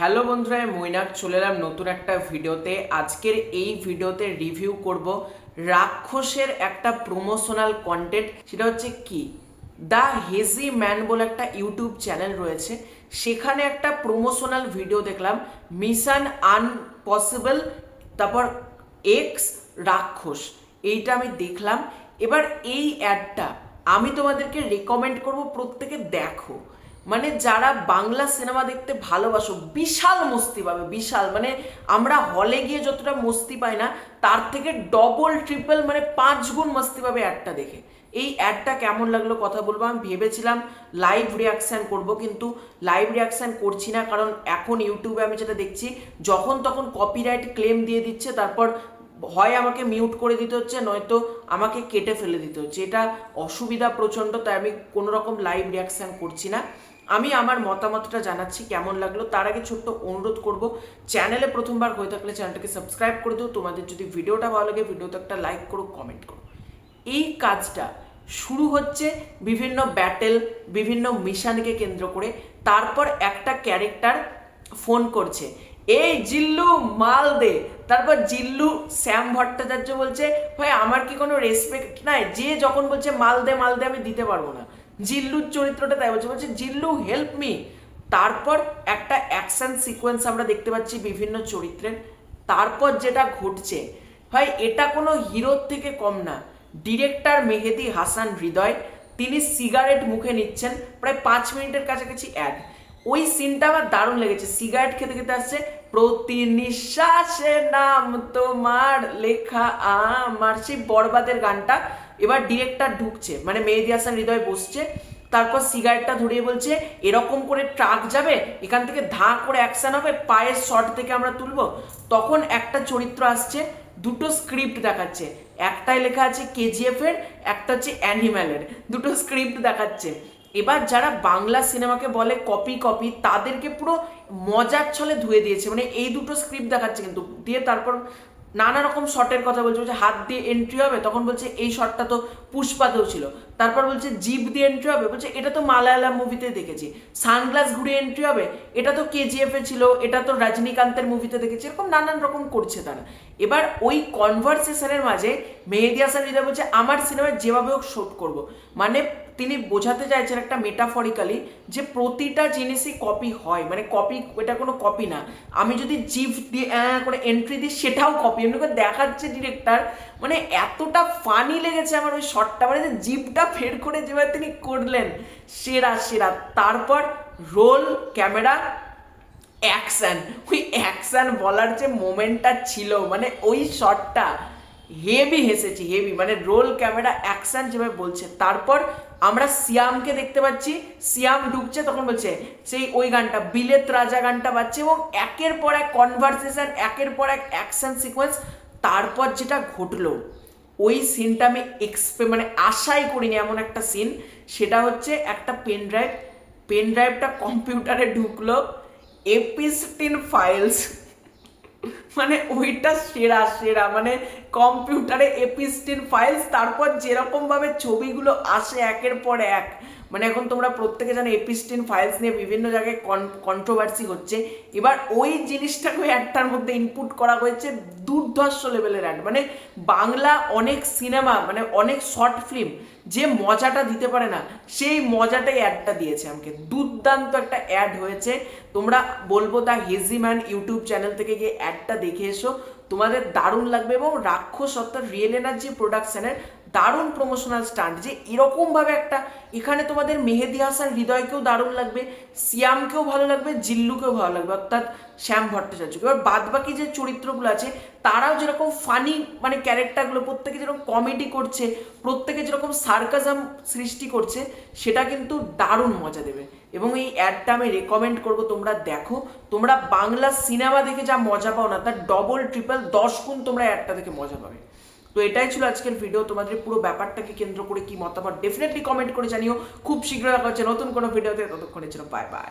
Hello বন্ধুরা, আমি মৈনাক চলে এলাম নতুন একটা ভিডিওতে। আজকের এই ভিডিওতে রিভিউ করব রাক্ষসের একটা প্রমোশনাল কন্টেন্ট। সেটা হচ্ছে কি, দ্য হেজি ম্যান বলে একটা ইউটিউব চ্যানেল রয়েছে, সেখানে একটা প্রমোশনাল ভিডিও দেখলাম, মিশন আনপসিবল, তারপর এক্স রাক্ষস, এইটা আমি দেখলাম। এবার এই অ্যাডটা আমি তোমাদেরকে রেকমেন্ড করব, প্রত্যেকে দেখো। মানে যারা বাংলা সিনেমা দেখতে ভালোবাসো, বিশাল মস্তি পাবে, বিশাল। মানে আমরা হলে গিয়ে যতটা মস্তি পাই না, তার থেকে ডবল ট্রিপল মানে 5 গুণ মস্তি পাবে অ্যাডটা দেখে। এই অ্যাডটা কেমন লাগলো কথা বলবো। আমি ভেবেছিলাম লাইভ রিয়াকশান করব, কিন্তু লাইভ রিয়াকশান করছি না, কারণ এখন ইউটিউবে আমি যেটা দেখছি, যখন তখন কপিরাইট ক্লেম দিয়ে দিচ্ছে, তারপর হয় আমাকে মিউট করে দিতে হচ্ছে, নয়তো আমাকে কেটে ফেলে দিতে হচ্ছে। এটা অসুবিধা প্রচণ্ড, তাই আমি কোনো রকম লাইভ রিয়াকশান করছি না। আমি আমার মতামতটা জানাচ্ছি কেমন লাগলো। তার আগে ছোট্ট অনুরোধ করব, চ্যানেলে প্রথমবার হয়ে থাকলে চ্যানেলটাকে সাবস্ক্রাইব করে দিও। তোমাদের যদি ভিডিওটা ভালো লাগে, ভিডিওতে একটা লাইক করো, কমেন্ট করো। এই কাজটা শুরু হচ্ছে বিভিন্ন ব্যাটেল, বিভিন্ন মিশনকে কেন্দ্র করে। তারপর একটা ক্যারেক্টার ফোন করছে, এই জিল্লু মাল দে। তারপর জিল্লু, শ্যাম ভট্টাচার্য বলছে, ভাই আমার কি কোনো রেসপেক্ট নাই? যে যখন বলছে মাল দে মাল দে, আমি দিতে পারবো না। জিল্লুর চরিত্রটা তাই বলছে, বলছে জিল্লু হেল্প মি। তারপর একটা অ্যাকশন সিকোয়েন্স আমরা দেখতে পাচ্ছি বিভিন্ন চরিত্রের। তারপর যেটা ঘটছে, ভাই এটা কোনো হিরোর থেকে কম না। ডিরেক্টর মেহেদি হাসান হৃদয়, তিনি সিগারেট মুখে নিচ্ছেন, প্রায় 5 মিনিটের কাছাকাছি অ্যাড। ওই সিনটা আমার দারুণ লেগেছে। সিগারেট খেতে খেতে আসছে, প্রতি নিঃশ্বাসে নাম তোমার লেখা আমার, সেই বরবাদের গানটা। এবার ডিরেক্টর ঢুকছে, মানে মেহেদি হাসান হৃদয় বসছে, তারপর সিগারেটটা ধরিয়ে বলছে, এরকম করে ট্রাক যাবে, এখান থেকে ধাঁ করে অ্যাকশন হবে, পায়ের শট থেকে আমরা তুলবো। তখন একটা চরিত্র আসছে, দুটো স্ক্রিপ্ট দেখাচ্ছে, একটাই লেখা আছে কেজিএফ এর, একটা হচ্ছে অ্যানিম্যালের, দুটো স্ক্রিপ্ট দেখাচ্ছে। এবার যারা বাংলা সিনেমাকে বলে কপি কপি, তাদেরকে পুরো মজার ছলে ধুয়ে দিয়েছে। মানে এই দুটো স্ক্রিপ্ট দেখাচ্ছে কিন্তু, দিয়ে তারপর নানা রকম শটের কথা বলছে, বলছে হাত দিয়ে এন্ট্রি হবে, তখন বলছে এই শটটা তো পুষ্পাতেও ছিল। তারপর বলছে জিভ দিয়ে এন্ট্রি হবে, বলছে এটা তো মালায়ালাম মুভিতে দেখেছি। সানগ্লাস ঘুরে এন্ট্রি হবে, এটা তো কেজিএফ এ ছিল, এটা তো রজনীকান্তের মুভিতে দেখেছি। এরকম নানান রকম করছে তারা। এবার ওই কনভারসেশনের মাঝে মেহেদি হাসান হৃদয় বলছে, আমার সিনেমায় যেভাবে হোক শুট করবো। মানে তিনি বোঝাতে চাইছেন একটা মেটাফরিক্যালি, যে প্রতিটা জিনিসই কপি হয়, মানে কপি, এটা কোনো কপি না। আমি যদি জিভ দিয়ে করে এন্ট্রি দিই, সেটাও কপি, এমনি করে দেখাচ্ছে ডিরেক্টর। মানে এতটা ফানি লেগেছে আমার ওই শটটা, মানে যে জিভটা ফের করে যেভাবে তিনি করলেন, সেরা সেরা। তারপর রোল ক্যামেরা অ্যাকশন, ওই অ্যাকশন বলার যে মোমেন্টটা ছিল, মানে ওই শটটা হেভি হেসেছি, হেভি। মানে রোল ক্যামেরা অ্যাকশন যেভাবে বলছে। তারপর আমরা সিয়ামকে দেখতে পাচ্ছি, সিয়াম ঢুকছে, তখন বলছে সেই ওই গানটা, বিলেত রাজা গানটা বাজছে, এবং একের পর এক কনভারসেশন, একের পর এক অ্যাকশন সিকোয়েন্স। তারপর যেটা ঘটলো, ওই সিনটা আমি মানে আশাই করিনি এমন একটা সিন। সেটা হচ্ছে একটা পেন ড্রাইভটা কম্পিউটারে ঢুকলো, এপিস্টিন ফাইলস, মানে ওইটা সেরা সেরা। মানে কম্পিউটারে এপিস্টিন ফাইলস, তারপর যেরকম ভাবে ছবিগুলো আসে একের পর এক। মানে এখন তোমরা প্রত্যেকে জানো এপিস্টিন ফাইলস নিয়ে বিভিন্ন জায়গায় কন্ট্রোভার্সি হচ্ছে। এবার ওই জিনিসটাকে ওই অ্যাডটার মধ্যে ইনপুট করা হয়েছে, দুর্ধর্ষ লেভেলের অ্যাড। মানে বাংলা অনেক সিনেমা, মানে অনেক শর্ট ফিল্ম যে মজাটা দিতে পারে না, সেই মজাটাই অ্যাডটা দিয়েছে আমাকে। দুর্দান্ত একটা অ্যাড হয়েছে। তোমরা বলবো the hazy man YouTube channel থেকে গিয়ে অ্যাডটা দেখে এসো, তোমাদের দারুণ লাগবে। এবং রাক্ষস অর্থাৎ রিয়েল এনার্জি প্রোডাকশনের দারুণ প্রমোশনাল স্টান্ট, যে এরকমভাবে একটা, এখানে তোমাদের মেহেদি হাসান হৃদয়কেও দারুণ লাগবে, সিয়ামকেও ভালো লাগবে, জিল্লুকেও ভালো লাগবে, অর্থাৎ শ্যাম ভট্টাচার্য। এবার বাদ বাকি যে চরিত্রগুলো আছে, তারাও যেরকম ফানি, মানে ক্যারেক্টারগুলো প্রত্যেকে যেরকম কমেডি করছে, প্রত্যেকে যেরকম সার্কাজম সৃষ্টি করছে, সেটা কিন্তু দারুণ মজা দেবে। এবং এই অ্যাডটা আমি রেকমেন্ড করবো, তোমরা দেখো। তোমরা বাংলা সিনেমা দেখে যা মজা পাও না, তার ডবল ট্রিপল 10 গুণ তোমরা অ্যাডটা দেখে মজা পাবে। তো এটাই ছিল আজকের ভিডিও। তোমাদের পুরো ব্যাপারটাকে কেন্দ্র করে কি মতামত ডেফিনেটলি কমেন্ট করে জানিও। খুব শীঘ্রই দেখা হচ্ছে নতুন কোনো ভিডিওতে, ততক্ষণের জন্য বাই বাই।